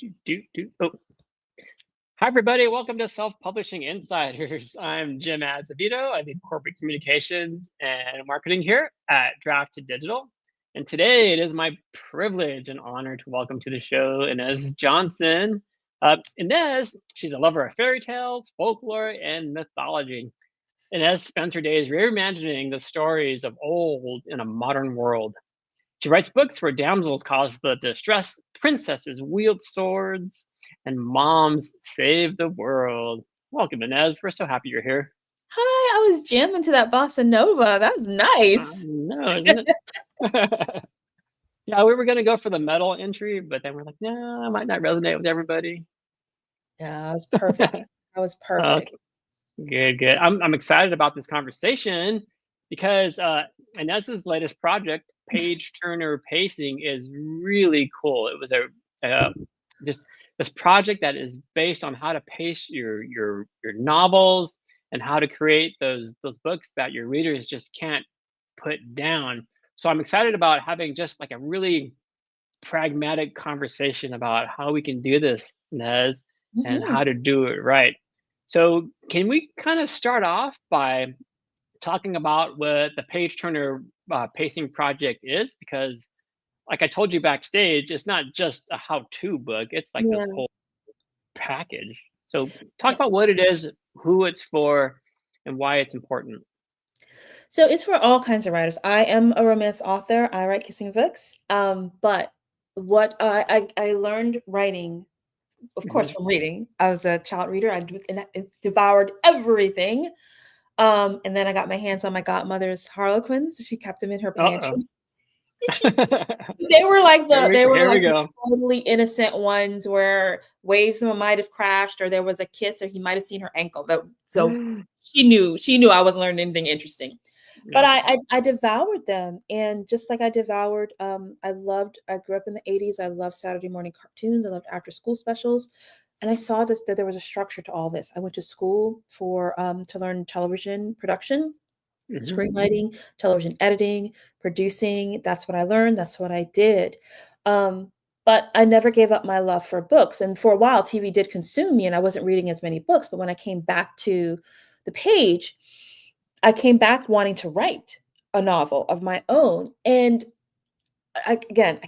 Oh. Hi, everybody. Welcome to Self Publishing Insiders. I'm Jim Azevedo. I lead corporate communications and marketing here at Drafted Digital. And today it is my privilege and honor to welcome to the show Ines Johnson. Ines, she's a lover of fairy tales, folklore, and mythology. Ines spent her days reimagining the stories of old in a modern world. She writes books where damsels cause the distress, princesses wield swords, and moms save the world. Welcome, Inez. We're so happy you're here. Hi, I was jamming to that bossa nova. That was nice. No, isn't it? Yeah, we were going to go for the metal entry, but then we're like, no, it might not resonate with everybody. Yeah, that was perfect. That was perfect. Good. I'm excited about this conversation because Inez's latest project, Page Turner Pacing, is really cool. It was just this project that is based on how to pace your novels and how to create those books that your readers just can't put down. So I'm excited about having just like a really pragmatic conversation about how we can do this, Nez, and Mhm. how to do it right. So, can we kind of start off by talking about what the Page Turner pacing project is? Because, like I told you backstage, it's not just a how-to book; it's like this Yeah. whole package. So, talk about Yes. what it is, who it's for, and why it's important. So it's for all kinds of writers. I am a romance author. I write kissing books. But what I learned writing, of course, Mhm. from reading. I was a child reader. I devoured everything. And then I got my hands on my godmother's Harlequins. She kept them in her Uh-oh. pantry. They were like Here the we they were here we like the go. totally innocent ones where waves might have crashed or there was a kiss or he might have seen her ankle. So she knew I wasn't learning anything interesting. But Yep. I devoured them, and just like I devoured, I grew up in the 80s. I loved Saturday morning cartoons. I loved after school specials, and I saw that there was a structure to all this. I went to school for to learn television production, Mhm. screenwriting, television editing, producing. That's what I learned. That's what I did. Um, but I never gave up my love for books. And for a while, TV did consume me, and I wasn't reading as many books. But when I came back to the page, I came back wanting to write a novel of my own. And I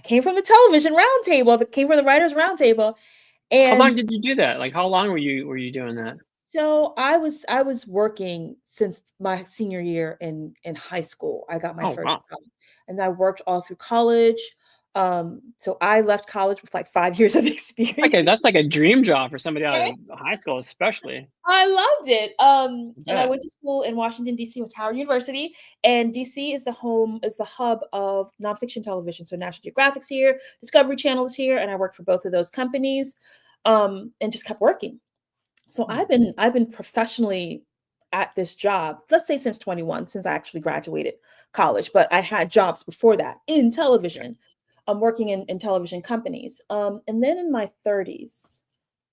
came from the television roundtable, that came from the writers roundtable, How long and did you do that? Like, how long were you doing that? so I was working since my senior year in high school. I got my Oh, first wow. job, and I worked all through college. So I left college with like 5 years of experience. That's like a dream job for somebody out Right? of high school, especially. I loved it. And I Yeah. went to school in Washington, DC with Howard University. And DC is the hub of nonfiction television. So National Geographic's here, Discovery Channel is here, and I worked for both of those companies, and just kept working. So Mm, I've been professionally at this job, let's say since 21, since I actually graduated college, but I had jobs before that in okay. television. I'm working in television companies. And then in my 30s,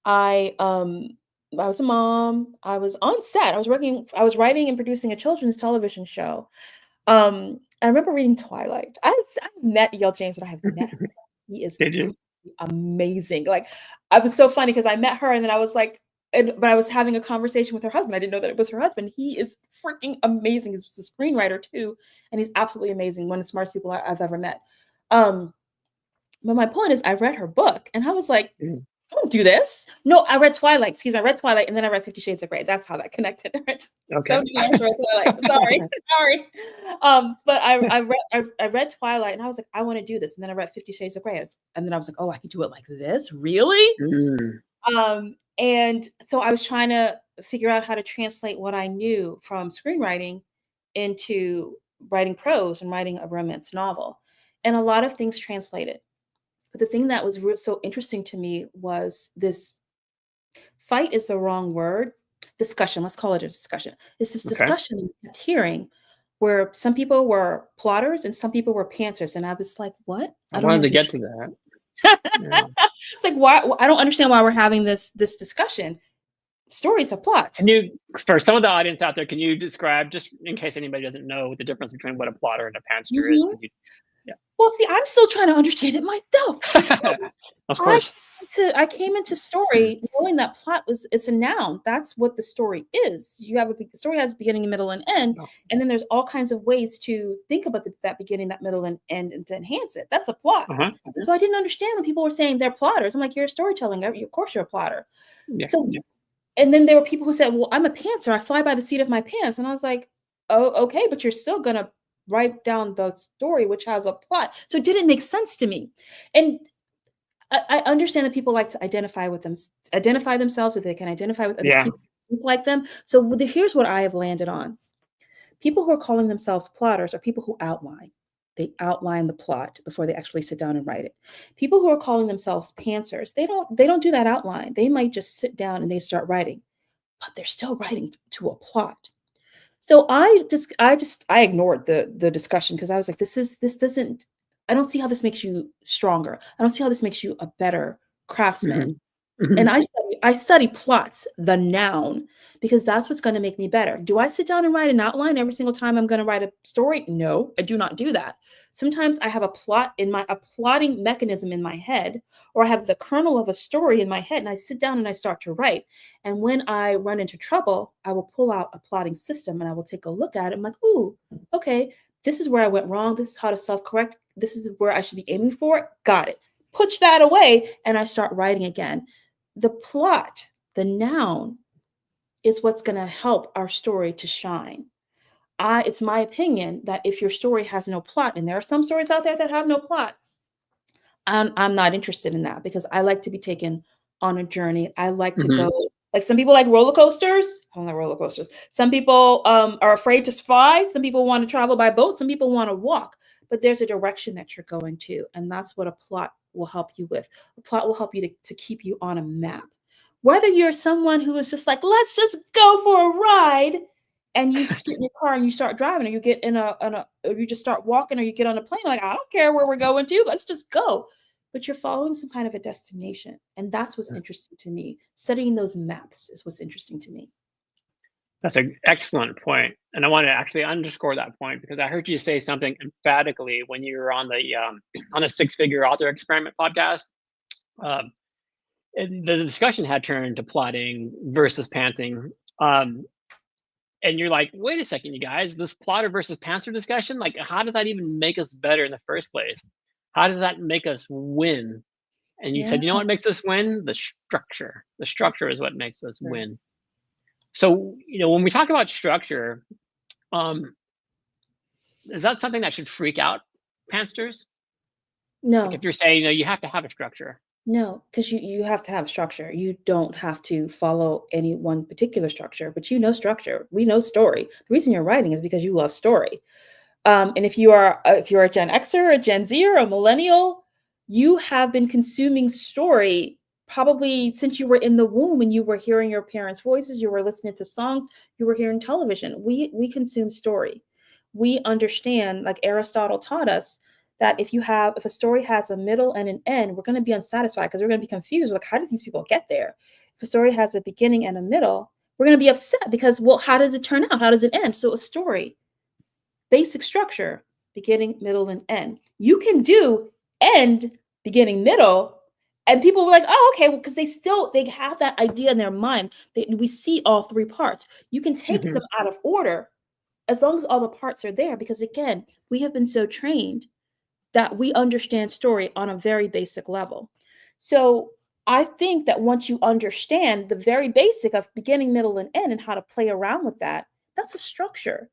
I um I was a mom. I was on set. I was writing and producing a children's television show. I remember reading Twilight. I've met Yale James, but I have met her. He is Did you? amazing. Like, I was so funny because I met her and then I was like, but I was having a conversation with her husband. I didn't know that it was her husband. He is freaking amazing. He's a screenwriter too, and he's absolutely amazing. One of the smartest people I've ever met. Um, but my point is, I read her book and I was like, Mm, I don't do this. No, I read Twilight. Excuse me, I read Twilight and then I read 50 Shades of Grey. That's how that connected. Right? okay. 70 years read Twilight. Sorry. But I read Twilight and I was like, I want to do this. And then I read 50 Shades of Grey. And then I was like, oh, I could do it like this? Really? Mm, And so I was trying to figure out how to translate what I knew from screenwriting into writing prose and writing a romance novel. And a lot of things translated. But the thing that was so interesting to me was this fight is the wrong word. Discussion, let's call it a discussion. It's this okay. discussion that I kept hearing where some people were plotters and some people were pantsers. And I was like, what? I I don't wanted to get understand. to that. Yeah. It's like, why? I don't understand why we're having this discussion. Stories have Can plots. you, for some of the audience out there, can you describe, just in case anybody doesn't know, the difference between what a plotter and a pantser is? Mhm. Can you? Well, see, I'm still trying to understand it myself. Yeah. Of I course. came into story knowing that plot it's a noun. That's what the story is. The story has a beginning, middle, and end, No. and then there's all kinds of ways to think about that beginning, that middle, and end, and to enhance it. That's a plot. Uh-huh. So I didn't understand when people were saying they're plotters. I'm like, you're a storytelling. Of course you're a plotter. Yeah. So, and then there were people who said, well, I'm a pantser. I fly by the seat of my pants. And I was like, oh, okay, but you're still going to write down the story, which has a plot. So it didn't make sense to me. And I understand that people like to identify themselves, so they can identify with other people who think like them. So here's what I have landed on. People who are calling themselves plotters are people who outline. They outline the plot before they actually sit down and write it. People who are calling themselves pantsers, they don't do that outline. They might just sit down and they start writing, but they're still writing to a plot. So I ignored the discussion because I was like, I don't see how this makes you stronger. I don't see how this makes you a better craftsman. And I study plots, the noun, because that's what's going to make me better. Do I sit down and write an outline every single time I'm going to write a story? No, I do not do that. Sometimes I have a plotting mechanism in my head, or I have the kernel of a story in my head, and I sit down and I start to write. And when I run into trouble, I will pull out a plotting system and I will take a look at it. I'm like, ooh, okay, this is where I went wrong. This is how to self-correct. This is where I should be aiming for. Got it. Push that away, and I start writing again. The plot, the noun, is what's going to help our story to shine. It's my opinion that if your story has no plot, and there are some stories out there that have no plot, I'm not interested in that, because I like to be taken on a journey. I like to go, like some people like roller coasters. I don't like roller coasters. Some people are afraid to fly. Some people want to travel by boat. Some people want to walk. But there's a direction that you're going to, and that's what a plot will help you with. A plot will help you to keep you on a map. Whether you're someone who is just like, let's just go for a ride, and you get in your car and you start driving, or you get or you just start walking, or you get on a plane, like, I don't care where we're going to, let's just go. But you're following some kind of a destination, and that's what's interesting to me. Studying those maps is what's interesting to me. That's an excellent point, and I want to actually underscore that point because I heard you say something emphatically when you were on the Six Figure Author Experiment podcast. And the discussion had turned to plotting versus pantsing, and you're like, "Wait a second, you guys! This plotter versus pantser discussion, like, how does that even make us better in the first place? How does that make us win?" And you Yeah. said, "You know what makes us win? The structure. The structure is what makes us win." So, when we talk about structure, um, is that something that should freak out pansters? Like if No. you're saying, you have to have a structure. No, because you have to have structure. You don't have to follow any one particular structure, but you know structure. We know story. The reason you're writing is because you love story. And if you're a Gen Xer, a Gen Z, or a millennial, you have been consuming story probably since you were in the womb, and you were hearing your parents' voices, you were listening to songs, you were hearing television. We consume story. We understand, like Aristotle taught us, that if a story has a middle and an end, we're going to be unsatisfied because we're going to be confused. Like, how did these people get there? If a story has a beginning and a middle, we're going to be upset because, well, how does it turn out? How does it end? So a story, basic structure, beginning, middle, and end. You can do end, beginning, middle, and people were like, oh, okay, well, because they have that idea in their mind. We see all three parts. You can take them out of order as long as all the parts are there, because again, we have been so trained that we understand story on a very basic level. So I think that once you understand the very basic of beginning, middle, and end, and how to play around with that, that's a structure.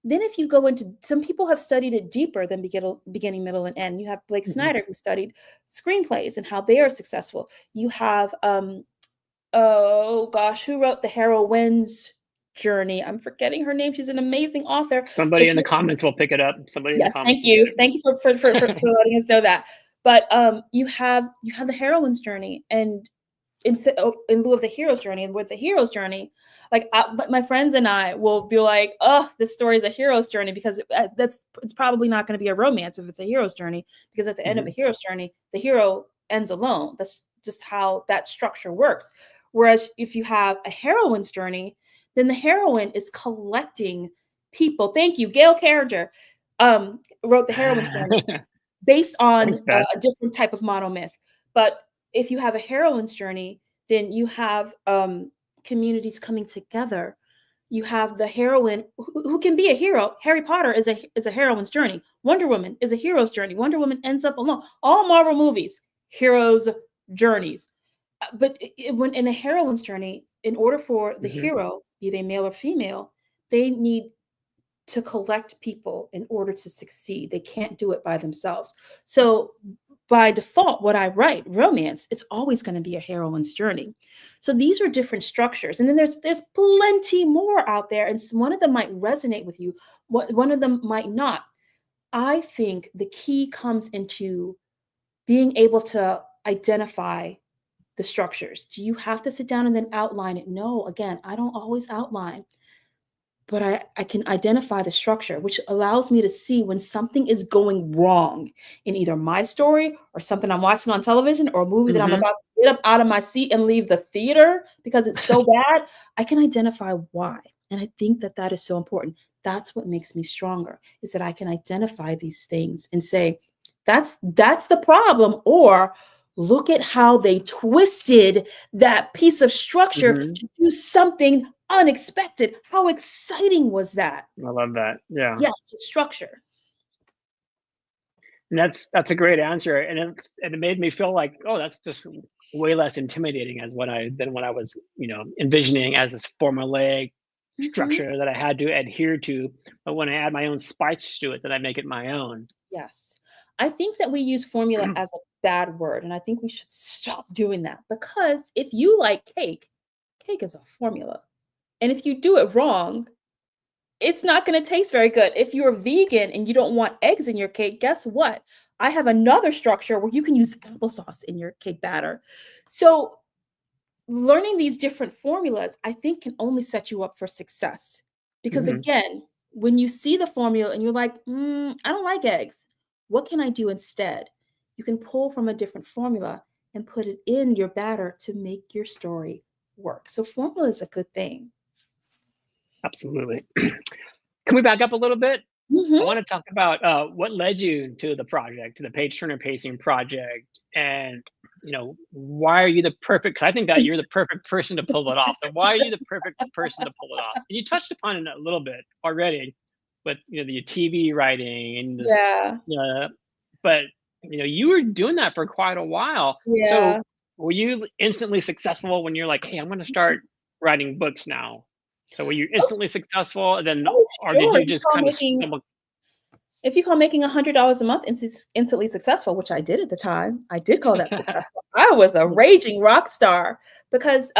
Then if you go into, some people have studied it deeper than beginning, middle, and end. You have Blake Snyder, who studied screenplays and how they are successful. You have, oh gosh, who wrote The Heroine's Journey? I'm forgetting her name. She's an amazing author. Somebody in the comments will pick it up. Somebody in the Yes, comments thank will get you. Thank you for letting us know that. But you have the heroine's journey, and in lieu of the hero's journey, and with the hero's journey, like my friends and I will be like, oh, this story is a hero's journey, because it's probably not going to be a romance if it's a hero's journey, because at the end of a hero's journey, the hero ends alone. That's just how that structure works. Whereas if you have a heroine's journey, then the heroine is collecting people. Thank you, Gail Carriger wrote The Heroine's Journey based on Thanks, Beth. a different type of monomyth. But if you have a heroine's journey, then you have communities coming together. You have the heroine who can be a hero. Harry Potter is a heroine's journey. Wonder Woman is a hero's journey. Wonder Woman ends up alone. All Marvel movies, heroes' journeys. But when in a heroine's journey, in order for the Hmm. hero, be they male or female, they need to collect people in order to succeed. They can't do it by themselves. So by default, what I write, romance, it's always going to be a heroine's journey. So these are different structures. And then there's plenty more out there. And one of them might resonate with you, one of them might not. I think the key comes into being able to identify the structures. Do you have to sit down and then outline it? No, again, I don't always outline, but I can identify the structure, which allows me to see when something is going wrong in either my story or something I'm watching on television or a movie that I'm Hmm. about to get up out of my seat and leave the theater because it's so bad. I can identify why. And I think that that is so important. That's what makes me stronger, is that I can identify these things and say, that's the problem, or look at how they twisted that piece of structure Hmm. to do something unexpected. How exciting was that? I love that. Yeah. Yes, structure. And that's a great answer, and it made me feel like, oh, that's just way less intimidating as than what I was, envisioning as this formulaic Mhm. structure that I had to adhere to. But when I add my own spice to it, then I make it my own. Yes. I think that we use formula as a bad word, and I think we should stop doing that, because if you like cake, cake is a formula. And if you do it wrong, it's not going to taste very good. If you're vegan and you don't want eggs in your cake, guess what? I have another structure where you can use applesauce in your cake batter. So learning these different formulas, I think, can only set you up for success. Because Hmm. again, when you see the formula and you're like, I don't like eggs, what can I do instead? You can pull from a different formula and put it in your batter to make your story work. So, formula is a good thing. Absolutely. Can we back up a little bit? I Hmm. want to talk about what led you to the project, to the page turner pacing project, and why are you the perfect? Because I think that you're the perfect person to pull it off. So why are you the perfect person to pull it off? And you touched upon it a little bit already, with the TV writing and this, Yeah. uh, but you were doing that for quite a while. So Yeah. were you instantly successful when you're like, hey, I'm going to start writing books now? So were you Oh, instantly successful, and then, oh, or did sure. you just kind of stumble? If you call making $100 a month instantly successful, which I did at the time, I did call that successful. I was a raging rock star because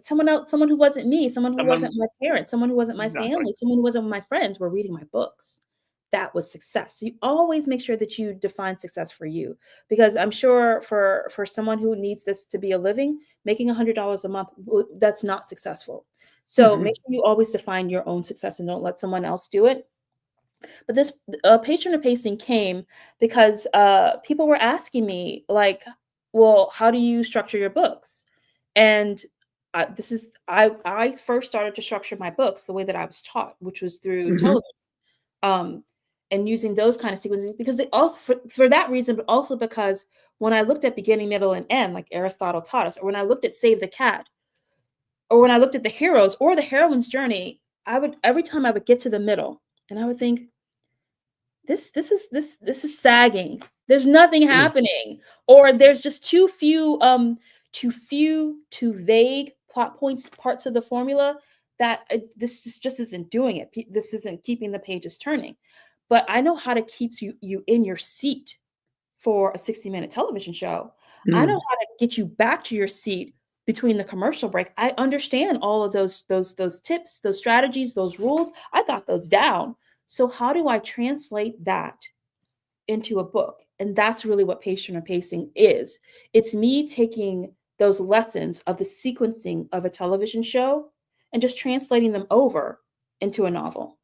someone else, someone who wasn't me, someone who wasn't Someone my parents, someone who wasn't my exactly. family, someone who wasn't my friends were reading my books. That was success. So you always make sure that you define success for you, because I'm sure for someone who needs this to be a living, making $100 a month, that's not successful. So make Mhm, sure you always define your own success and don't let someone else do it. But this patron of pacing came because people were asking me, like, well, how do you structure your books? And I first started to structure my books the way that I was taught, which was through mhm. television, um, and using those kind of sequences, because they also, for that reason, but also because when I looked at beginning, middle, and end, like Aristotle taught us, or when I looked at Save the Cat, or when I looked at the heroes or the heroine's journey, I would, every time I would get to the middle, and I would think, this is sagging. There's nothing Mm. happening, or there's just too vague plot points, parts of the formula, that just isn't doing it. This isn't keeping the pages turning. But I know how to keep you in your seat for a 60-minute television show. I know Mm. how to get you back to your seat between the commercial break. I understand all of those tips, those strategies, those rules. I got those down. So how do I translate that into a book? And that's really what patient or pacing is. It's me taking those lessons of the sequencing of a television show and just translating them over into a novel.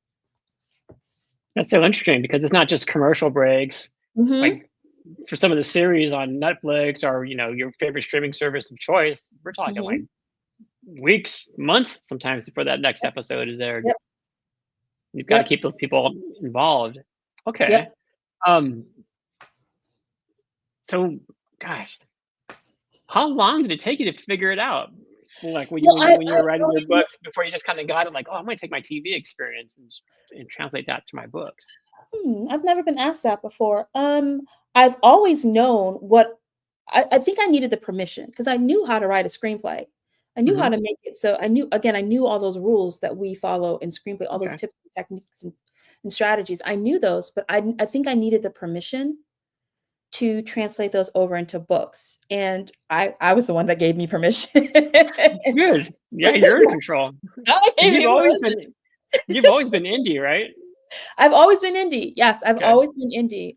That's so interesting because it's not just commercial breaks, Mhm. like, for some of the series on Netflix or, your favorite streaming service of choice, we're talking, like, Mhm. weeks, months sometimes before that next episode is aired. Yep. You've gotta Yep. keep those people involved. Yep. Okay. Um, so gosh, How long did it take you to figure it out? Like, when you Well, when you when you were writing your books before you just kinda got it, like, "Oh, I'm gonna take my TV experience and translate that to my books." I've never been asked that before. I've always known what I think I needed the permission because I knew how to write a screenplay. I knew how Mhm. to make it so I knew all those rules that we follow in screenplay, all those Okay. tips and techniques and strategies. I knew those, but I think I needed the permission to translate those over into books, and I was the one that gave me permission. Good. Yeah, you're in control. I Because gave me permission. you've always been indie, right? I've always been indie. Yes, I've Good. always been indie.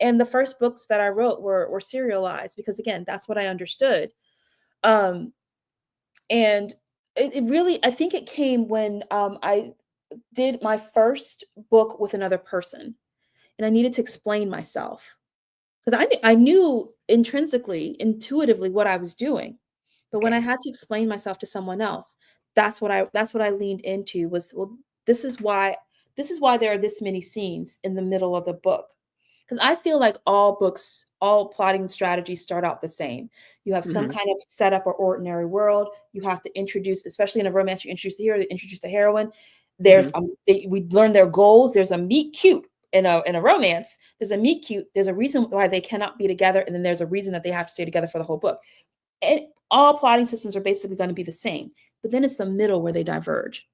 And the first books that I wrote were serialized because again, that's what I understood. Um, and it really I think it came when I did my first book with another person and I needed to explain myself because I knew intrinsically, intuitively what I was doing. But when I Okay. had to explain myself to someone else, that's what I leaned into was, well, this is why this is why there are this many scenes in the middle of the book. Because I feel like all books, all plotting strategies start out the same. You have some Mhm. kind of setup or ordinary world. You have to introduce, especially in a romance, you introduce the hero, you introduce the heroine. There's Mhm. we learn their goals. There's a meet cute in a romance. There's a meet cute. There's a reason why they cannot be together, and then there's a reason that they have to stay together for the whole book. And all plotting systems are basically going to be the same. But then it's the middle where they diverge.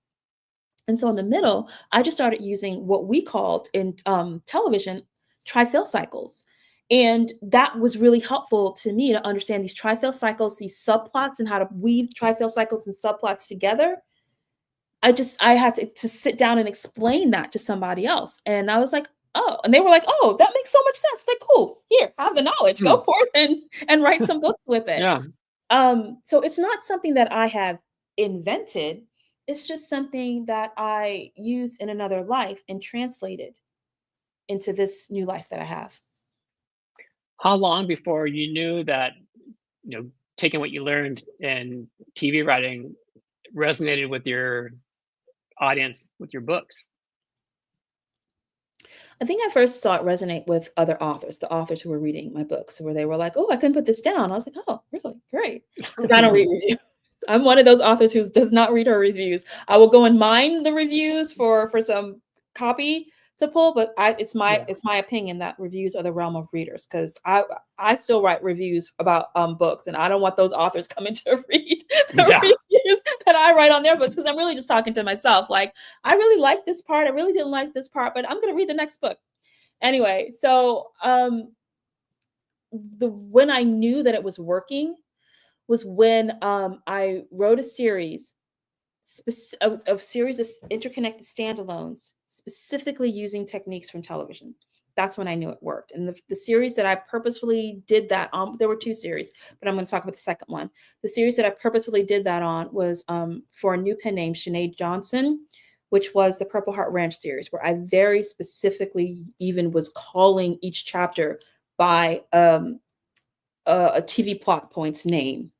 And so in the middle, I just started using what we called in television trifill cycles. And that was really helpful to me to understand these trifill cycles, these subplots, and how to weave trifill cycles and subplots together. I had to sit down and explain that to somebody else. And I was like, oh, and they were like, oh, that makes so much sense. Like, cool, here, have the knowledge, Hmm. go forth and write some books with it. Yeah. So it's not something that I have invented. It's just something that I use in another life and translated into this new life that I have. How long before you knew that, taking what you learned in TV writing resonated with your audience with your books? I think I first saw it resonate with other authors, the authors who were reading my books, where they were like, "Oh, I couldn't put this down." I was like, "Oh, really? Great," because I don't read reviews. I'm one of those authors who does not read her reviews. I will go and mine the reviews for some copy to pull, but Yeah. it's my opinion that reviews are the realm of readers because I still write reviews about books, and I don't want those authors coming to read the Yeah. reviews that I write on their books because I'm really just talking to myself. Like, I really like this part, I really didn't like this part, but I'm going to read the next book anyway. So the when I knew that it was working was when I wrote a series of series of interconnected standalones, specifically using techniques from television. That's when I knew it worked. And the series that I purposefully did that on, there were two series, but I'm going to talk about the second one. The series that I purposefully did that on was for a new pen name, Ines Johnson, which was the Purple Heart Ranch series, where I very specifically even was calling each chapter by a TV plot point's name.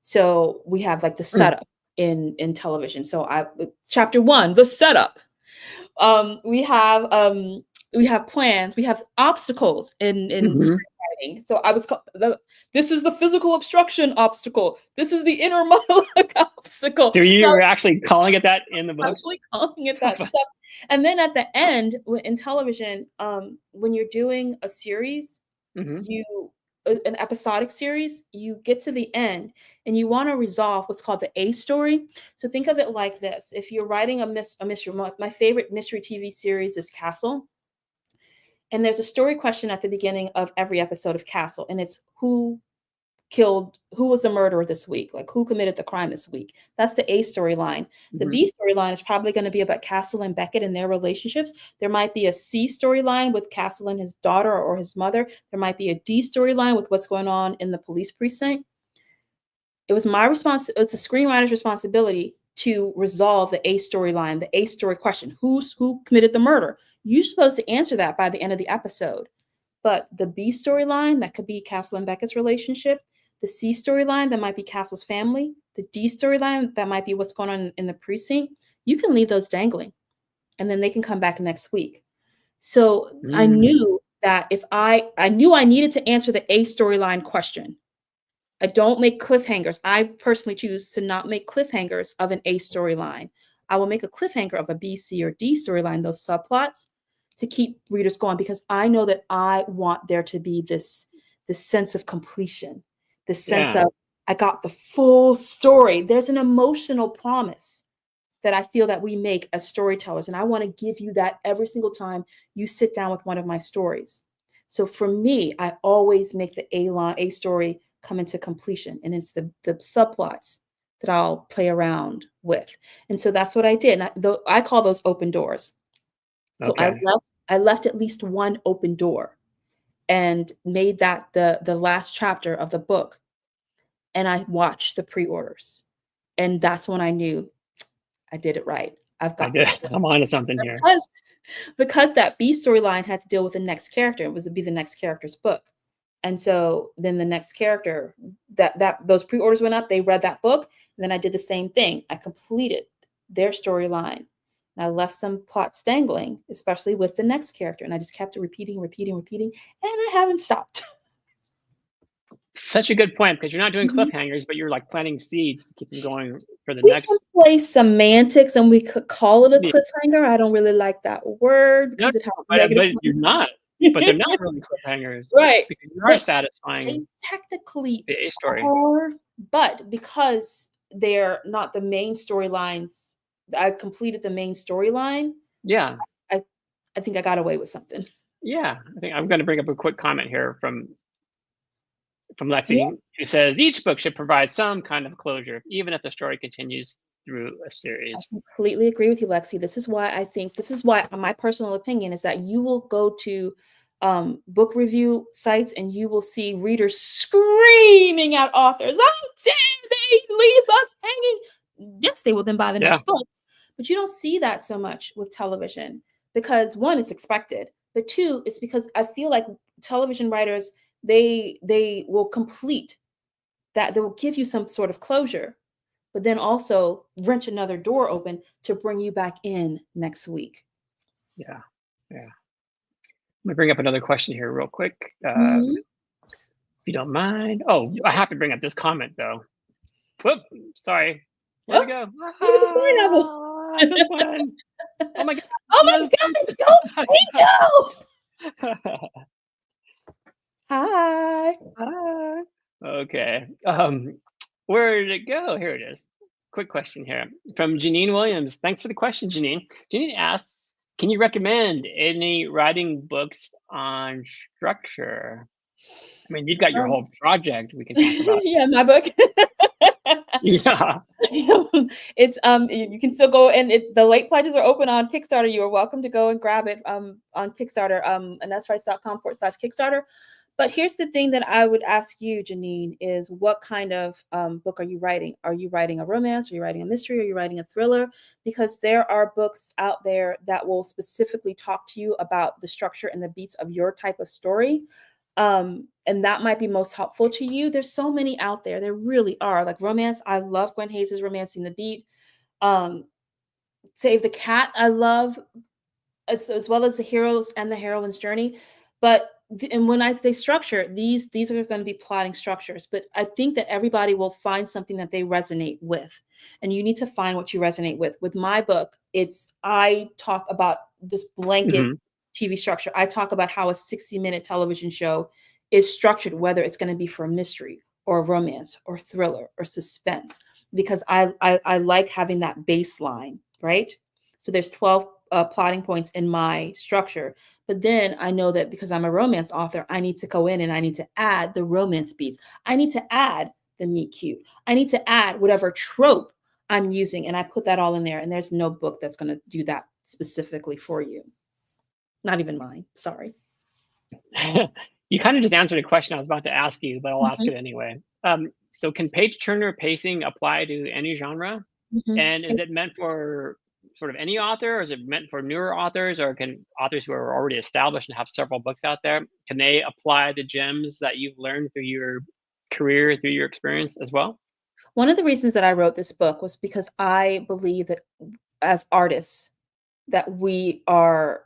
So we have like the Mm. setup in television. So I chapter 1, the setup. Um, we have um we have plans, we have obstacles in Mhm. screenwriting. So this is the physical obstruction obstacle. This is the inner monologue obstacle. So So you I were was actually calling it that in the book? actually calling it that stuff. And then at the end, in television, when you're doing a series, Mhm. you an episodic series, you get to the end and you want to resolve what's called the A story. So think of it like this. If you're writing a mystery, my favorite mystery TV series is Castle. And there's a story question at the beginning of every episode of Castle, and it's who was the murderer this week? Like, who committed the crime this week? That's the A storyline. The Mhm. B storyline is probably going to be about Castle and Beckett and their relationships. There might be a C storyline with Castle and his daughter or his mother. There might be a D storyline with what's going on in the police precinct. It's a screenwriter's responsibility to resolve the A storyline, the A story question. Who committed the murder? You're supposed to answer that by the end of the episode. But the B storyline, that could be Castle and Beckett's relationship. The C storyline, that might be Castle's family. The D storyline, that might be what's going on in the precinct. You can leave those dangling and then they can come back next week. So I Mm. knew that if I knew I needed to answer the A storyline question. I don't make cliffhangers. I personally choose to not make cliffhangers of an A storyline. I will make a cliffhanger of a B, C, or D storyline, those subplots, to keep readers going, because I know that I want there to be this sense of completion, this sense Yeah. of I got the full story. There's an emotional promise that I feel that we make as storytellers. And I want to give you that every single time you sit down with one of my stories. So for me, I always make the A story come into completion. And it's the subplots that I'll play around with. And so that's what I did. And I call those open doors. So Okay. I left at least one open door and made that the last chapter of the book. And I watched the pre-orders. And that's when I knew I did it right. I've I got did. this. I'm onto something here. Because that B storyline had to deal with the next character. It was to be the next character's book. And so then the next character, that those pre-orders went up, they read that book, and then I did the same thing. I completed their storyline. And I left some plots dangling, especially with the next character. And I just kept repeating, repeating, repeating, and I haven't stopped. Such a good point, because you're not doing Mhm. cliffhangers, but you're like planting seeds to keep them going for the We can next. play semantics and we could call it a Yeah. cliffhanger. I don't really like that word No, because it has but negative you're not. But they're not connotations. really cliffhangers Right. because you are They satisfying technically the A story. are, but because they're not the main storylines, I completed the main storyline. Yeah. I I think I got away with something. Yeah. I think I'm going to bring up a quick comment here from Yeah, Lexi, who says each book should provide some kind of closure, even if the story continues through a I series. completely agree with you, Lexi. This is why my personal opinion is that you will go to book review sites and you will see readers screaming at authors, "How dare they leave us hanging?" Yes, they will then buy the Yeah. next book. But you don't see that so much with television because one, it's expected, but two, it's because I feel like television writers, they will complete that, they will give you some sort of closure, but then also wrench another door open to bring you back in next week. Yeah. Yeah. Let me bring up another question here real quick, Mhm. if you don't mind. Oh, I have to bring up this comment though. Whoop, sorry. Where'd it Oh, go? look at the story novel. This one. Oh my god. Oh my Yes. gosh, go Angel! Hi. Ah, okay. Where did it go? Here it is. Quick question here from Janine Williams. Thanks for the question, Janine. Janine asks, can you recommend any writing books on structure? I mean, you've got your Um, whole project we can talk about. yeah, my book. Yeah. It's you can still go, and the late pledges are open on Kickstarter. You are welcome to go and grab it on Kickstarter, inesrice.com/Kickstarter. But here's the thing that I would ask you, Janine, is what kind of book are you writing? Are you writing a romance? Are you writing a mystery? Are you writing a thriller? Because there are books out there that will specifically talk to you about the structure and the beats of your type of story. And that might be most helpful to you. There's so many out there. There really are. Like romance, I love Gwen Hayes' Romancing the Beat. Um, Save the Cat, I love, as well as the heroes and the heroine's journey. But and when I say structure, these are going to be plotting structures. But I think that everybody will find something that they resonate with, and you need to find what you resonate with. With my book, it's I talk about this blanket Hmm. TV structure. I talk about how a 60-minute television show is structured, whether it's going to be for a mystery or a romance or thriller or suspense, because I like having that baseline, right? So there's 12 plotting points in my structure. But then I know that because I'm a romance author, I need to go in and I need to add the romance beats. I need to add the meet cute. I need to add whatever trope I'm using. And I put that all in there. And there's no book that's going to do that specifically for you. Not even mine. Sorry. You kind of just answered a question I was about to ask you, but I'll ask Mhm, it anyway. So can page turner pacing apply to any genre? mhm. And is it meant for sort of any author, or is it meant for newer authors, or can authors who are already established and have several books out there, can they apply the gems that you've learned through your career, through your experience as well? One of the reasons that I wrote this book was because I believe that as artists, that we are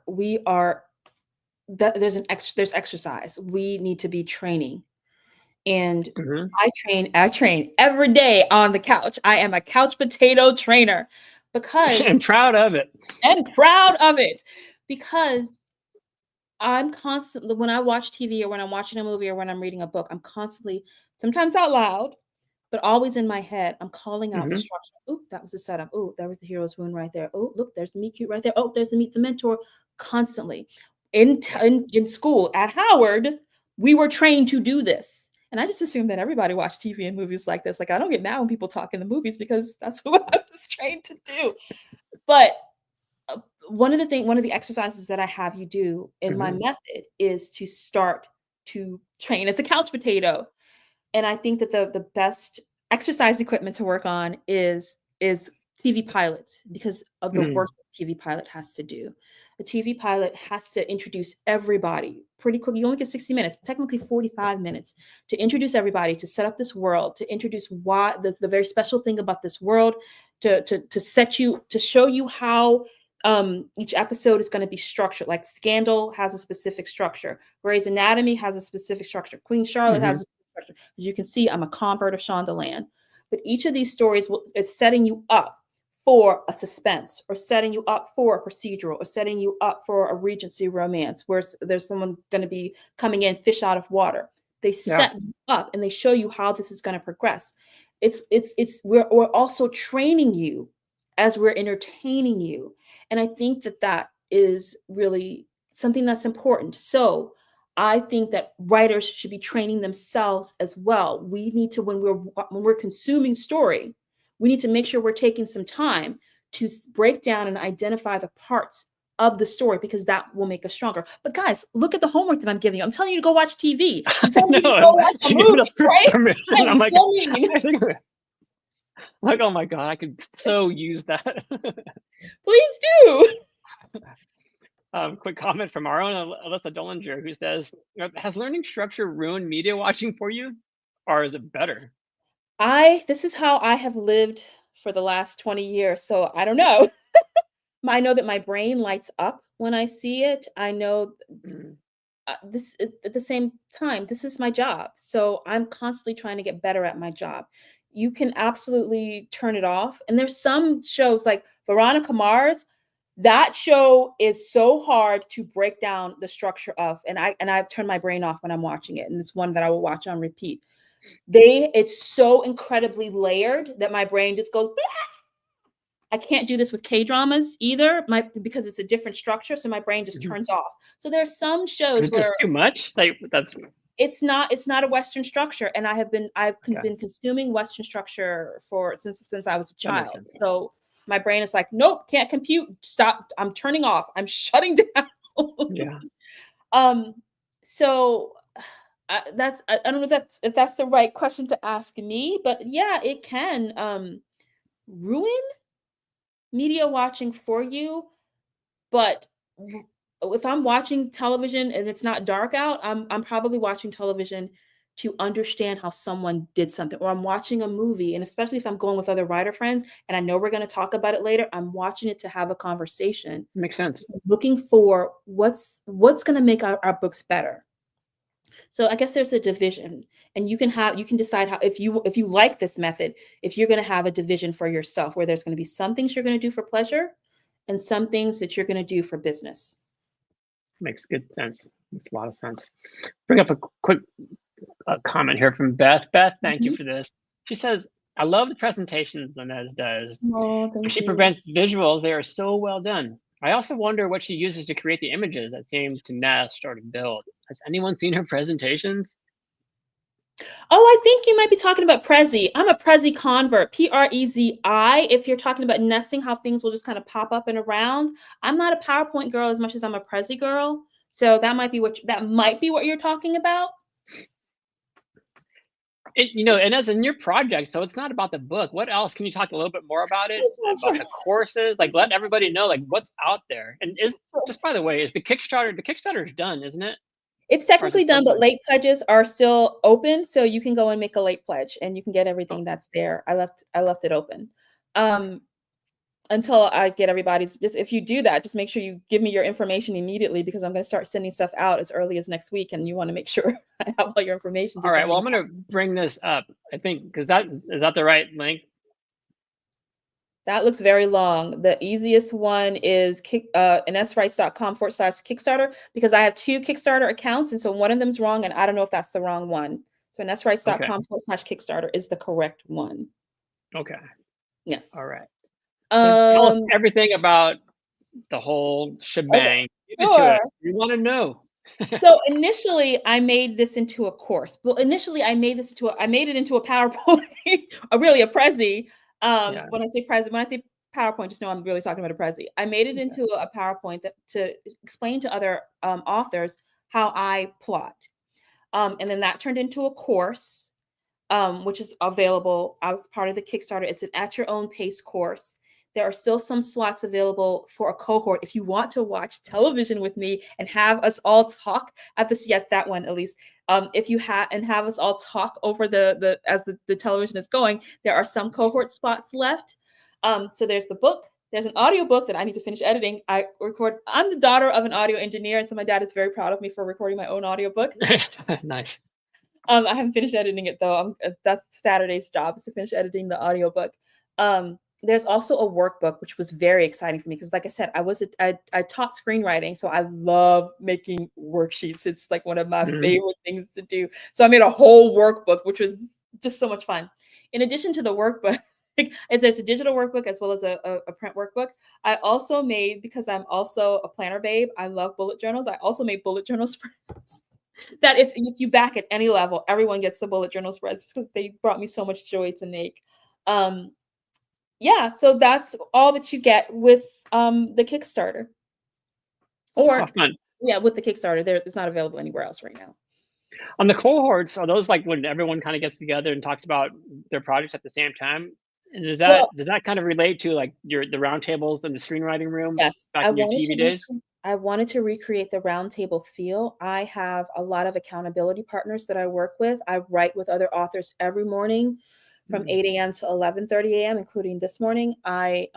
that there's exercise. We need to be training. And Mhm. I train every day on the couch. I am a couch potato trainer And because proud of it. and proud of it because I'm constantly when I watch TV or when I'm watching a movie or when I'm reading a book, I'm constantly, sometimes out loud, but always in my head, I'm calling out the Mhm. structure. Oh, that was the setup. Oh, there was the hero's wound right there. Oh, look, there's the meet cute right there. Oh, there's the meet the mentor. Constantly in school at Howard, we were trained to do this. And I just assumed that everybody watched TV and movies like this. Like, I don't get mad when people talk in the movies because that's what I was trained to do. But one of the exercises that I have you do in my Mhm. method is to start to train as a couch potato. And I think that the best exercise equipment to work on is TV pilots because of the Mhm. work that TV pilot has to do. A TV pilot has to introduce everybody pretty quick. You only get 60 minutes, technically 45 minutes to introduce everybody, to set up this world, to introduce why the very special thing about this world, to set you, to show you how each episode is going to be structured. Like Scandal has a specific structure. Grey's Anatomy has a specific structure. Queen Charlotte has Mhm. a specific structure. As you can see, I'm a convert of Shondaland. But each of these stories is setting you up for a suspense, or setting you up for a procedural, or setting you up for a Regency romance where there's someone going to be coming in fish out of water. They Yeah. set you up and they show you how this is going to progress. It's we're also training you as we're entertaining you. And I think that that is really something that's important. So I think that writers should be training themselves as well. We need to, when we're consuming story, we need to make sure we're taking some time to break down and identify the parts of the story, because that will make us stronger. But guys, look at the homework that I'm giving you. I'm telling you to go watch TV. I'm I telling you to know. go watch a She gave us movie, right? permission. I'm I'm like, telling I think, like, oh my god, I could so use that. please do. Quick comment from our own Alyssa Dollinger, who says, "Has learning structure ruined media watching for you, or is it better?" This is how I have lived for the last 20 years. So I don't know. I know that my brain lights up when I see it. I know Mm. this at the same time, this is my job. So I'm constantly trying to get better at my job. You can absolutely turn it off. And there's some shows like Veronica Mars. That show is so hard to break down the structure of, and I turn my brain off when I'm watching it. And it's one that I will watch on repeat. It's so incredibly layered that my brain just goes, I can't do this with K dramas either, because it's a different structure, so my brain just Mhm. turns off. So there are some Is shows it where just too much? Like that's it's not a Western structure, and okay. been consuming Western structure for since I was a That makes child. sense. So my brain is like, nope, can't compute. Stop. I'm turning off. I'm shutting down. Yeah. um. So I don't know if that's the right question to ask me, but yeah, it can ruin media watching for you. But if I'm watching television and it's not dark out, I'm probably watching television to understand how someone did something. Or I'm watching a movie, and especially if I'm going with other writer friends and I know we're going to talk about it later, I'm watching it to have a conversation, Makes sense. looking for what's going to make our books better. So I guess there's a division, and you can decide how, if you like this method, if you're going to have a division for yourself where there's going to be some things you're going to do for pleasure and some things that you're going to do for business. Makes good sense. Makes a lot of sense. Bring up a quick comment here from Beth. Beth, thank you Mhm. for this. She says, "I love the presentations Inez does. Oh, When thank she you. presents visuals, they are so well done. I also wonder what she uses to create the images that seem to nest or to build. Has anyone seen her presentations?" Oh, I think you might be talking about Prezi. I'm a Prezi convert, Prezi. If you're talking about nesting, how things will just kind of pop up and around. I'm not a PowerPoint girl as much as I'm a Prezi girl. So that might be what you're talking about. And as in your project, so it's not about the book. What else? Can you talk a little bit more about it? About Sure. the courses? Like let everybody know like what's out there. And is just by the way, is the Kickstarter is done, isn't it? It's Or is it technically still done, but going? late pledges are still open, so you can go and make a late pledge and you can get Oh, everything that's there. I left it open. Um, until I get everybody's. Just if you do that, just make sure you give me your information immediately, because I'm going to start sending stuff out as early as next week, and you want to make sure I have all your information to All right. send Well, me. I'm gonna bring this up. I think because that is that the right link? That looks very long. The easiest one is ineswrites.com/Kickstarter, because I have two Kickstarter accounts. And so one of them's wrong, and I don't know if that's the wrong one. So Okay. ineswrites.com/Kickstarter is the correct one. Okay. All Yes. right. So tell us Um, everything about the whole okay, shebang. Give it to sure. us. We want to know. So initially I made this into a course. Well, initially I made it into a PowerPoint, really a Prezi. Yeah. When I say PowerPoint, just know I'm really talking about a Prezi. I made it Okay. into a PowerPoint to explain to other authors how I plot. And then that turned into a course, which is available. I was part of the Kickstarter. It's an at your own pace course. There are still some slots available for a cohort if you want to watch television with me and have us all talk at the yes, that one at least. If you have us all talk over the as the television is going, there are some cohort spots left. So there's the book. There's an audio book that I need to finish editing. I'm the daughter of an audio engineer, and so my dad is very proud of me for recording my own audio book. Nice. I haven't finished editing it though. That's Saturday's job, is to finish editing the audiobook. There's also a workbook, which was very exciting for me because, like I said, I taught screenwriting, so I love making worksheets. It's like one of my Mhm. favorite things to do. So I made a whole workbook, which was just so much fun. In addition to the workbook, if there's a digital workbook as well as a print workbook, I also made, because I'm also a planner babe, I love bullet journals. I also made bullet journal spreads that if you back at any level, everyone gets the bullet journal spreads just because they brought me so much joy to make. Um, yeah, so that's all that you get with the Kickstarter. Oh, Or fun. yeah, with the Kickstarter, it's not available anywhere else right now. On the cohorts, are those like when everyone kind of gets together and talks about their projects at the same time? And Well, does that kind of relate to like the roundtables in the screenwriting room yes, back in your TV days? I wanted to recreate the roundtable feel. I have a lot of accountability partners that I work with. I write with other authors every morning from Mm. 8 a.m. to 11:30 a.m., including this morning. I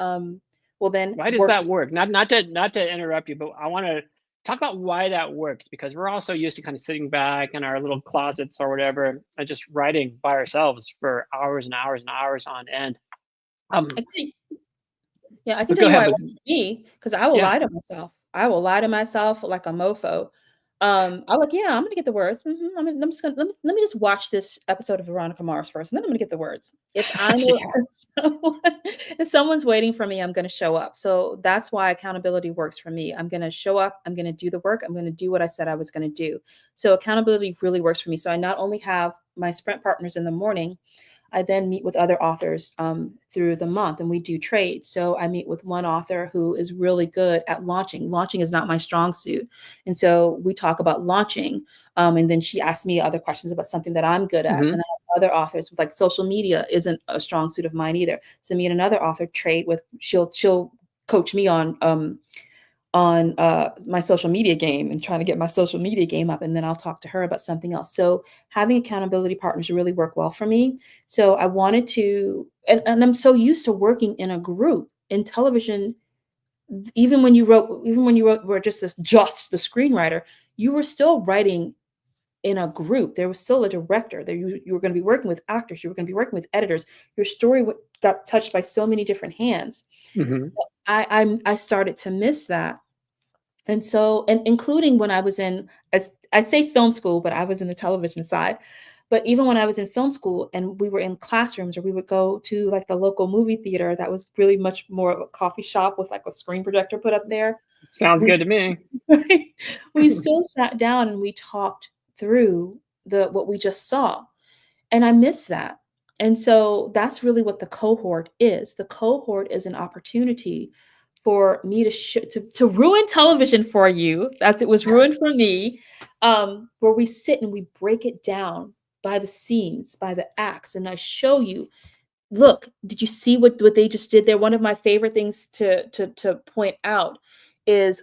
will then Why does work. that work? Not to interrupt you, but I want to talk about why that works because we're also used to kind of sitting back in our little closets or whatever and just writing by ourselves for hours and hours and hours on end. I can Yeah, I can But tell go you why ahead. it But works for me, because I will yeah, lie to myself. I will lie to myself like a mofo. I'm like, yeah, I'm gonna get the words. I'm just gonna let me just watch this episode of Veronica Mars first, and then I'm gonna get the words. If I know yeah. someone, if someone's waiting for me, I'm gonna show up. So that's why accountability works for me. I'm gonna show up. I'm gonna do the work. I'm gonna do what I said I was gonna do. So accountability really works for me. So I not only have my sprint partners in the morning, I then meet with other authors through the month, and we do trades. So I meet with one author who is really good at launching. Launching is not my strong suit. And so we talk about launching. And then she asks me other questions about something that I'm good at. And Hmm. I have other authors, like social media isn't a strong suit of mine either. So me and another author trade with, she'll coach me on my social media game and trying to get my social media game up, and then I'll talk to her about something else. So having accountability partners really work well for me. So I wanted to, and I'm so used to working in a group in television. Even when you wrote were just the screenwriter, you were still writing in a group. There was still a director there. You were going to be working with actors, you were going to be working with editors. Your story got touched by so many different hands. Hmm. I started to miss that. And so, and including when I was in, I say film school, but I was in the television side. But even when I was in film school and we were in classrooms, or we would go to like the local movie theater that was really much more of a coffee shop with like a screen projector put up there, Sounds we good to me. we still sat down and we talked through the what we just saw. And I miss that. And so that's really what the cohort is. The cohort is an opportunity for me to ruin television for you, as it was ruined for me, where we sit and we break it down by the scenes, by the acts, and I show you. Look, did you see what they just did there? One of my favorite things to point out is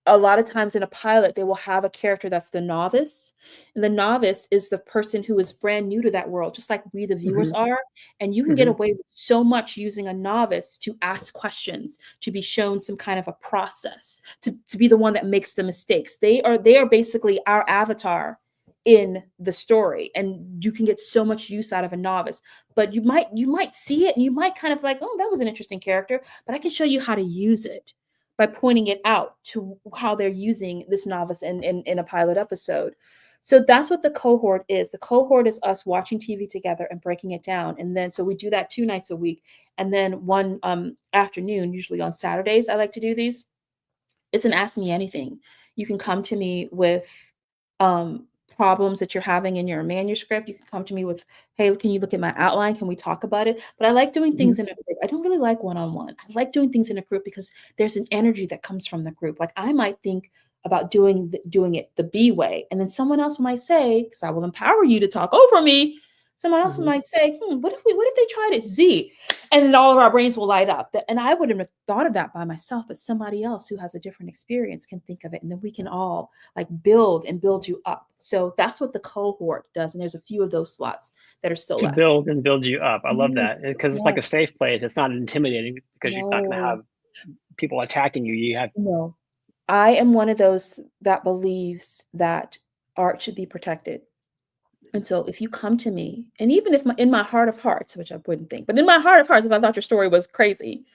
a lot of times in a pilot, they will have a character that's the novice. And the novice is the person who is brand new to that world, just like we, the viewers, Hmm. are. And you can get Hmm. away with so much using a novice to ask questions, to be shown some kind of a process, to be the one that makes the mistakes. They are basically our avatar in the story. And you can get so much use out of a novice. But you might see it and you might kind of like, oh, that was an interesting character, but I can show you how to use it by pointing it out to how they're using this novice in a pilot episode. So that's what the cohort is. The cohort is us watching TV together and breaking it down. And then, so we do that 2 nights a week. And then one afternoon, usually on Saturdays, I like to do these. It's an ask me anything. You can come to me with um, problems that you're having in your manuscript. You can come to me with, hey, can you look at my outline? Can we talk about it? But I like doing Hmm. things in a group. I don't really like one on one. I like doing things in a group because there's an energy that comes from the group. Like I might think about doing it the B way, and then someone else might say, because I will empower you to talk over me. Someone else Hmm. might say, what if they tried it Z? And then all of our brains will light up. And I wouldn't have thought of that by myself, but somebody else who has a different experience can think of it. And then we can all like build you up. So that's what the cohort does. And there's a few of those slots that are still To left. build and build you up. I love that Yes, because it's like a yes. safe place. It's not intimidating because you're not going to No, have people attacking you. You have no. I am one of those that believes that art should be protected. And so if you come to me, and even if in my heart of hearts, which I wouldn't think, but in my heart of hearts, if I thought your story was crazy,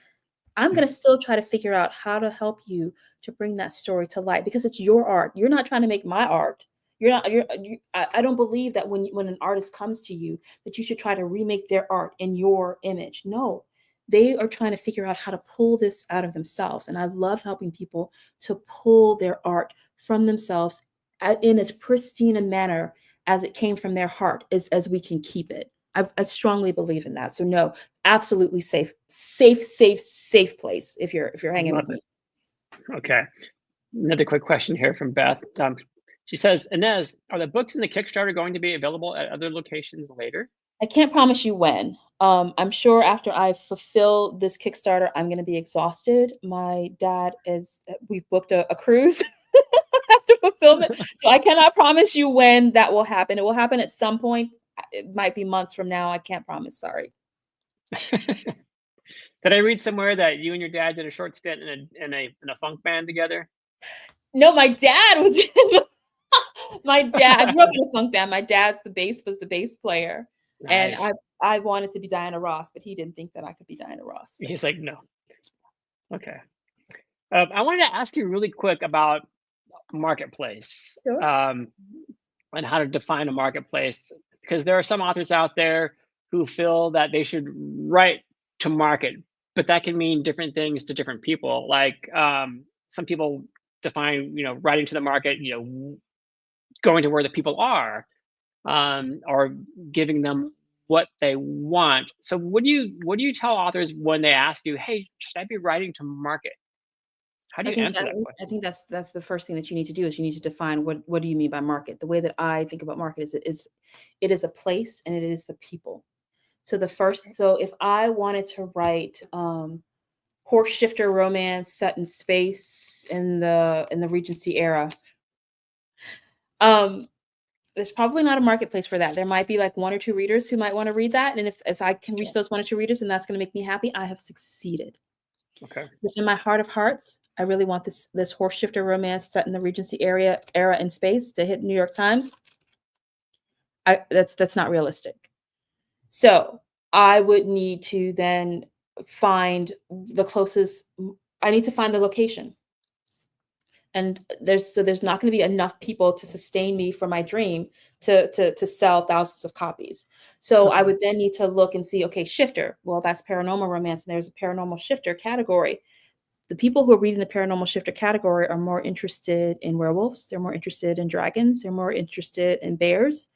I'm going to still try to figure out how to help you to bring that story to light because it's your art. You're not trying to make my art. You're not. I don't believe that when an artist comes to you that you should try to remake their art in your image. No, they are trying to figure out how to pull this out of themselves. And I love helping people to pull their art from themselves in as pristine a manner as it came from their heart as we can keep it. I strongly believe in that. So no, absolutely safe place if you're hanging love with it. me. Okay. Another quick question here from Beth. She says, Inez, are the books in the Kickstarter going to be available at other locations later? I can't promise you when. I'm sure after I fulfill this Kickstarter, I'm going to be exhausted. My dad is, we've booked a cruise after fulfillment. So I cannot promise you when that will happen. It will happen at some point. It might be months from now. I can't promise. Sorry. Did I read somewhere that you and your dad did a short stint in a funk band together? No, my dad was my dad. I grew up in a funk band. My dad's was the bass player. And Nice. I wanted to be Diana Ross, but he didn't think that I could be Diana Ross. So. He's like, no. Okay. I wanted to ask you really quick about marketplace, Sure. and how to define a marketplace, because there are some authors out there who feel that they should write to market, but that can mean different things to different people. Like some people define, writing to the market, going to where the people are, or giving them what they want. So what do you tell authors when they ask you, hey, should I be writing to market? How do I you think answer that that I question? think that's the first thing that you need to do is you need to define what do you mean by market. The way that I think about market is a place and it is the people. So if I wanted to write horse shifter romance set in space in the Regency era, um, there's probably not a marketplace for that. There might be like one or two readers who might want to read that, and if I can reach Okay. those one or two readers, and that's going to make me happy, I have succeeded. Okay. Within my heart of hearts, I really want this horse shifter romance set in the Regency era in space to hit New York Times. That's not realistic. So I would need to then find the closest. I need to find the location, and there's not going to be enough people to sustain me for my dream to sell thousands of copies. So I Okay. would then need to look and see, okay, shifter. Well, that's paranormal romance, and there's a paranormal shifter category. The people who are reading the paranormal shifter category are more interested in werewolves. They're more interested in dragons. They're more interested in bears.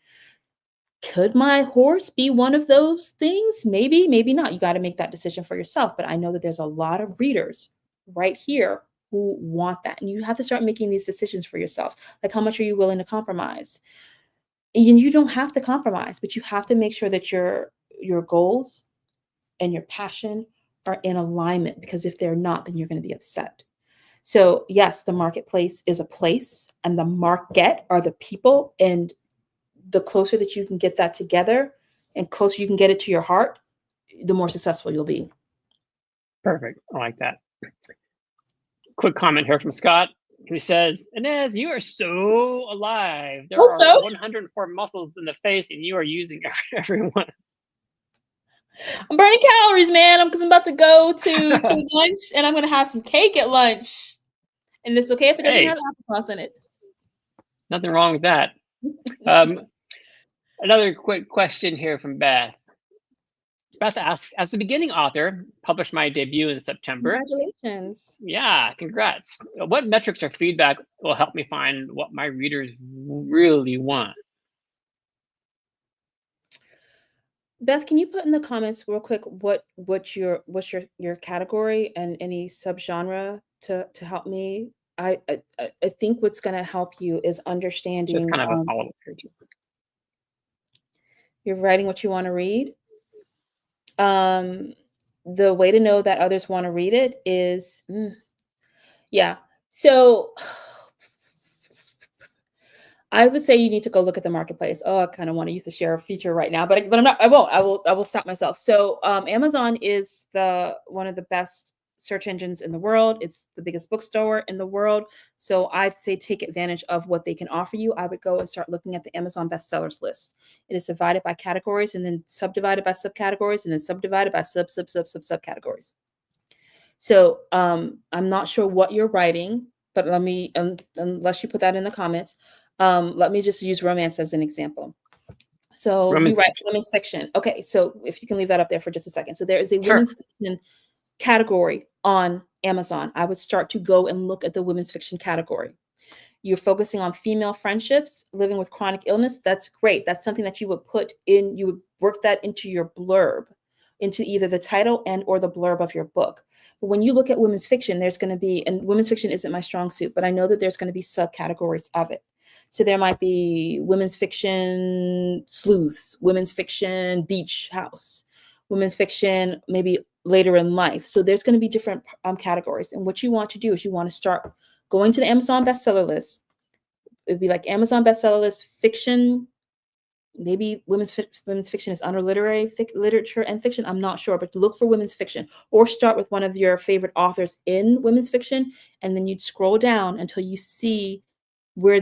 Could my horse be one of those things? Maybe, maybe not. You got to make that decision for yourself. But I know that there's a lot of readers right here who want that. And you have to start making these decisions for yourselves. Like, how much are you willing to compromise? And you don't have to compromise, but you have to make sure that your goals and your passion are in alignment because if they're not, then you're going to be upset. So yes, the marketplace is a place, and the market are the people. And the closer that you can get that together, and closer you can get it to your heart, the more successful you'll be. Perfect. I like that. Quick comment here from Scott, who says, Inez, you are so alive. There are Also, 104 muscles in the face, and you are using everyone. I'm burning calories, man. Because I'm about to go to lunch, and I'm gonna have some cake at lunch. And it's okay if it doesn't Hey, have applesauce in it. nothing wrong with that. Another quick question here from Beth. Beth asks, as the beginning author, published my debut in September. Congratulations. Yeah, congrats. What metrics or feedback will help me find what my readers really want? Beth, can you put in the comments real quick what's your category and any subgenre to help me? I think what's going to help you is Just understanding. kind of a follow-up here too. You're writing what you want to read. The way to know that others want to read it is, yeah. So I would say you need to go look at the marketplace. Oh, I kind of want to use the share feature right now, but I'm not. I won't. I will stop myself. So Amazon is one of the best search engines in the world. It's the biggest bookstore in the world. So I'd say take advantage of what they can offer you. I would go and start looking at the Amazon bestsellers list. It is divided by categories, and then subdivided by subcategories, and then subdivided by subcategories. So I'm not sure what you're writing, but let me, unless you put that in the comments, let me just use romance as an example. So you write women's fiction. Okay, so if you can leave that up there for just a second. So there is a women's fiction category on Amazon. I would start to go and look at the women's fiction category. You're focusing on female friendships, living with chronic illness. That's great. That's something that you would work that into your blurb, into either the title and or the blurb of your book. But when you look at women's fiction, there's going to be, and women's fiction isn't my strong suit, but I know that there's going to be subcategories of it. So there might be women's fiction sleuths, women's fiction beach house, women's fiction maybe later in life. So there's going to be different categories. And what you want to do is you want to start going to the Amazon bestseller list. It'd be like Amazon bestseller list, fiction, maybe women's fiction is under literature and fiction. I'm not sure, but look for women's fiction, or start with one of your favorite authors in women's fiction, and then you'd scroll down until you see where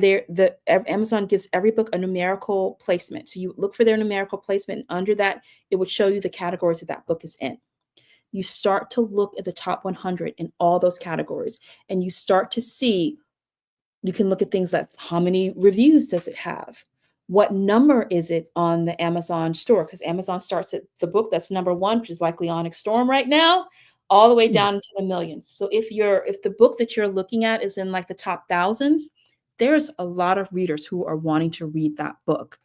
Amazon gives every book a numerical placement. So you look for their numerical placement, and under that, it would show you the categories that book is in. You start to look at the top 100 in all those categories, and you start to see, you can look at things like how many reviews does it have? What number is it on the Amazon store? Because Amazon starts at the book that's number 1, which is likely Onyx Storm right now, all the way down into the millions. So if the book that you're looking at is in like the top thousands, there's a lot of readers who are wanting to read that book.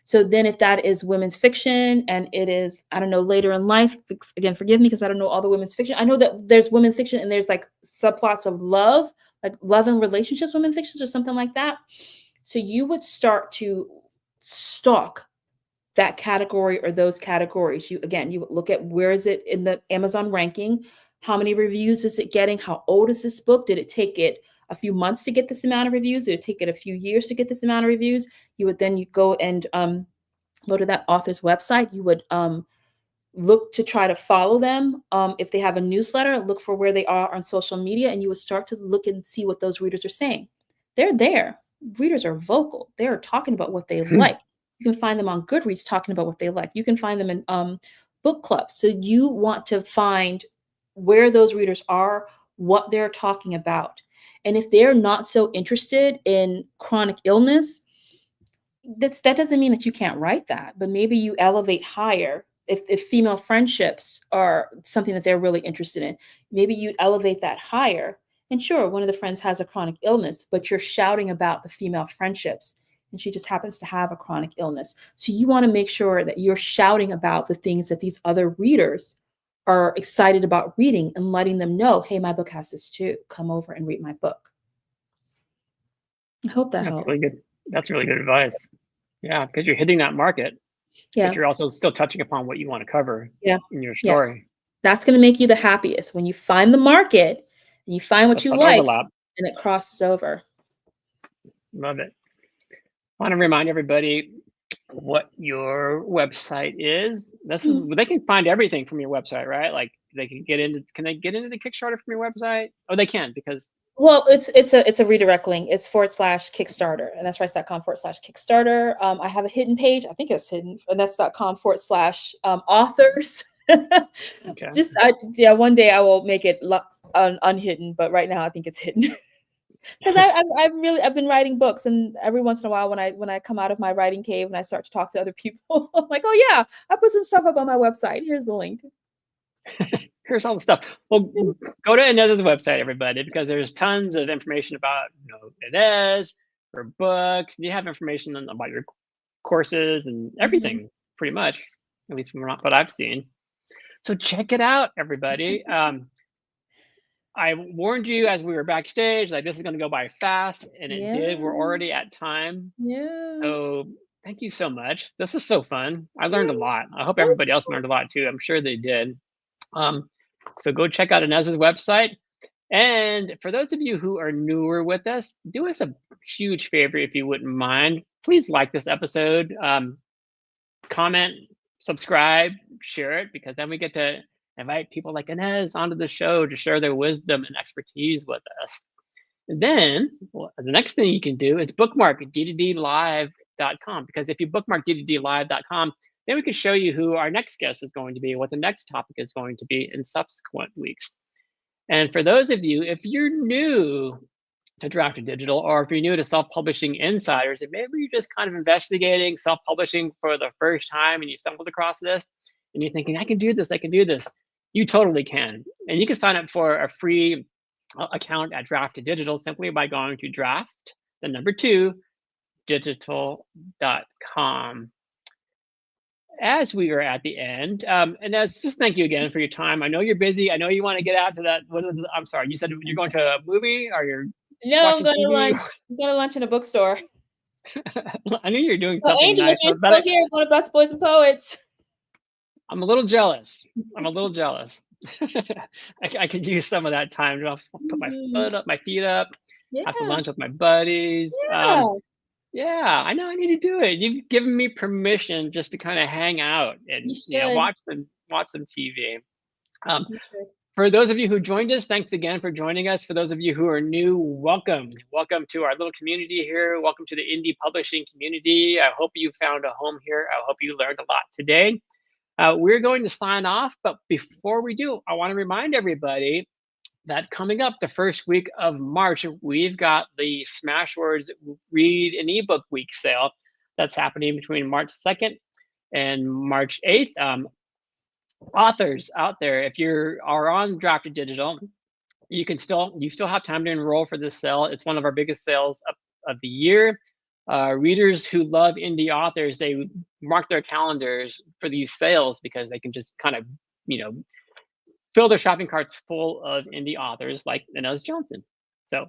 So then if that is women's fiction and it is, I don't know, later in life, again, forgive me because I don't know all the women's fiction. I know that there's women's fiction and there's like subplots of love, like love and relationships, women's fictions or something like that. So you would start to stalk that category or those categories. You would look at where is it in the Amazon ranking? How many reviews is it getting? How old is this book? Did it take it a few months to get this amount of reviews? Did it take it a few years to get this amount of reviews? You go and go to that author's website. You would look to try to follow them. If they have a newsletter, look for where they are on social media, and you would start to look and see what those readers are saying. They're there. Readers are vocal. They're talking about what they like. You can find them on Goodreads talking about what they like. You can find them in book clubs. So you want to find where those readers are, what they're talking about. And if they're not so interested in chronic illness, that doesn't mean that you can't write that, but maybe you elevate higher. If female friendships are something that they're really interested in, maybe you'd elevate that higher. And sure, one of the friends has a chronic illness, but you're shouting about the female friendships, and she just happens to have a chronic illness. So you want to make sure that you're shouting about the things that these other readers are excited about reading and letting them know, hey, my book has this too. Come over and read my book. I hope that helps. Really good. That's really good advice. Yeah, because you're hitting that market, but you're also still touching upon what you want to cover in your story. Yes. That's going to make you the happiest when you find the market You find what That's you called like, overlap. and it crosses over. Love it. I want to remind everybody what your website is. This is they can find everything from your website, right? Like they can get into they get into the Kickstarter from your website? Oh, they can because Well, it's a redirect link. It's /Kickstarter, and that's rice.com/Kickstarter. I have a hidden page. I think it's hidden, and that's.com/authors. okay. Yeah, one day I will make it unhidden, but right now I think it's hidden. Because I've been writing books, and every once in a while when I come out of my writing cave and I start to talk to other people, I'm like, oh yeah, I put some stuff up on my website. Here's the link. Here's all the stuff. Well, go to Inez's website, everybody, because there's tons of information about Inez, her books. You have information about your courses and everything, pretty much, at least from what I've seen. So check it out, everybody. I warned you as we were backstage, like this is going to go by fast, and it Yeah. did. We're already at time. Yeah. So thank you so much. This is so fun. I learned a Yeah. lot. I hope everybody else learned a lot too. I'm sure they did. So go check out Inez's website. And for those of you who are newer with us, do us a huge favor if you wouldn't mind. Please like this episode, comment, subscribe, share it, because then we get to invite people like Inez onto the show to share their wisdom and expertise with us. And then the next thing you can do is bookmark d2dlive.com, because if you bookmark d2dlive.com, then we can show you who our next guest is going to be, what the next topic is going to be in subsequent weeks. And for those of you, if you're new to Draft to Digital, or if you're new to Self-Publishing Insiders, and maybe you're just kind of investigating self-publishing for the first time and you stumbled across this and you're thinking, I can do this, you totally can. And you can sign up for a free account at Draft to Digital simply by going to draft2digital.com. As we are at the end, and that's just thank you again for your time. I know you're busy. I know you want to get out to that. I'm sorry, you said you're going to a movie or you're watching I'm going to TV? lunch. I'm going to lunch in a bookstore. I knew you were doing Well, something Angel, nice. if you're still here, one of us boys and poets. I'm a little jealous. I could use some of that time to put my feet up, have some lunch with my buddies. Yeah, I know I need to do it. You've given me permission just to kind of hang out and watch some TV. For those of you who joined us, thanks again for joining us. For those of you who are new, welcome. Welcome to our little community here. Welcome to the indie publishing community. I hope you found a home here. I hope you learned a lot today. We're going to sign off, but before we do, I want to remind everybody that coming up the first week of March, we've got the Smashwords Read an Ebook Week sale that's happening between March 2nd and March 8th. Authors out there, if you are on Draft to Digital, you still have time to enroll for this sale. It's one of our biggest sales of the year. Readers who love indie authors, they mark their calendars for these sales because they can just kind of, fill their shopping carts full of indie authors like Ines Johnson. So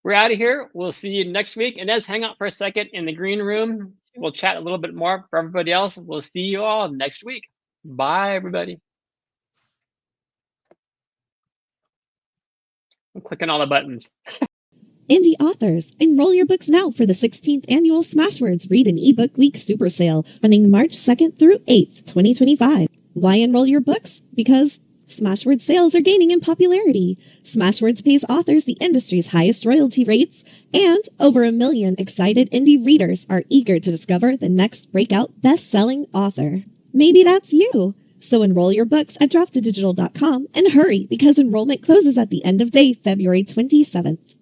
we're out of here. We'll see you next week. Inez, hang out for a second in the green room. We'll chat a little bit more. For everybody else, we'll see you all next week. Bye, everybody. I'm clicking all the buttons. Indie authors, enroll your books now for the 16th annual Smashwords Read an Ebook Week Super Sale, running March 2nd through 8th, 2025. Why enroll your books? Because Smashwords sales are gaining in popularity. Smashwords pays authors the industry's highest royalty rates, and over 1 million excited indie readers are eager to discover the next breakout best-selling author. Maybe that's you. So enroll your books at draftedigital.com and hurry, because enrollment closes at the end of day, February 27th.